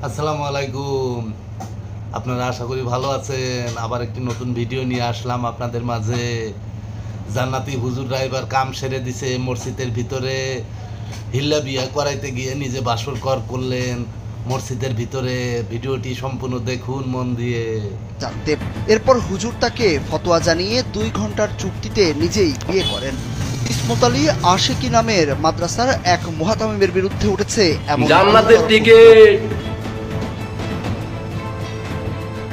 আসসালামু আলাইকুম। আপনারা আশা করি ভালো আছেন। আবার একটি নতুন ভিডিও নিয়ে আসলাম আপনাদের মাঝে। জান্নাতি হুজুর ড্রাইভার কাম সেরে দিছে মসজিদের ভিতরে। হিল্লা বিয়া করাইতে গিয়ে নিজে বাসর করলেন মসজিদের ভিতরে। ভিডিওটি সম্পূর্ণ দেখুন মন দিয়ে। জানতে এরপর হুজুর তাকে ফতোয়া জানিয়ে 2 ঘন্টার চুক্তিতে নিজেই বিয়ে করেন। ইসমত আলী আশিকি নামের মাদ্রাসার এক মুহাতামিমের বিরুদ্ধে উঠেছে এমন জান্নাতের টিকিট।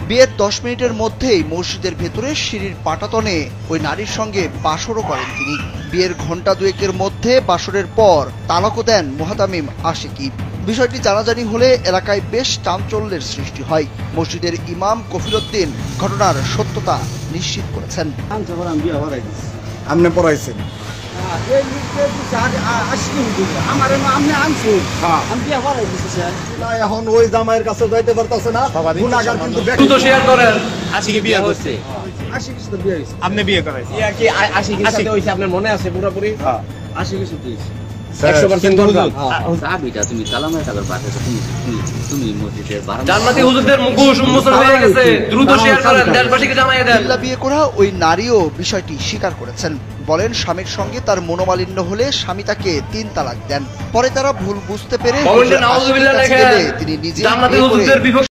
বিয়ের 10 মিনিটের মধ্যেই মসজিদের ভেতরে সিঁড়ির পাটাতনে ওই নারীর সঙ্গে বাসরও করেন তিনি। বিয়ের ঘন্টা দুয়েকের মধ্যে বাসরের পর তালাকও দেন মুহাতামিম আশিকি। বিষয়টি জানাজানি হলে এলাকায় বেশ চাঞ্চল্যের সৃষ্টি হয়। মসজিদের ইমাম কফিলউদ্দিন ঘটনার সত্যতা নিশ্চিত করেছেন। আপনি পড়াইছেন এখন ওই জামাইয়ের কাছে যাইতে পারতেছে না। গুনাহগার কিন্তু দ্রুত শেয়ার করেন। আশিকি বিয়ে হচ্ছে, আপনি বিয়ে করাইছেন কি? আশিকির সাথে হইছে, আপনার মনে আছে পুরোপুরি? হ্যাঁ, আশিকি সাথে হইছে 100% কনফার্ম। সাহাবীটা তুমি কালামের টাকার পাঠাতে তুমি মসজিদের বারান্দা জান্নাতি হুজুরদের মুখোশ উন্মোচন হয়ে গেছে। দ্রুত শেয়ার করেন, দেশবাসীকে জানিয়ে দেন। হিল্লা বিয়ে করা ওই নারীও বিষয়টি স্বীকার করেছেন। বলেন স্বামীর সঙ্গে তার মনোমালিন্য হলে স্বামী তাকে 3 তালাক দেন। পরে তারা ভুল বুঝতে পেরে নাউজুবিল্লাহ লেখেন, তিনি নিজে জান্নাতি হুজুরদের বিপক্ষে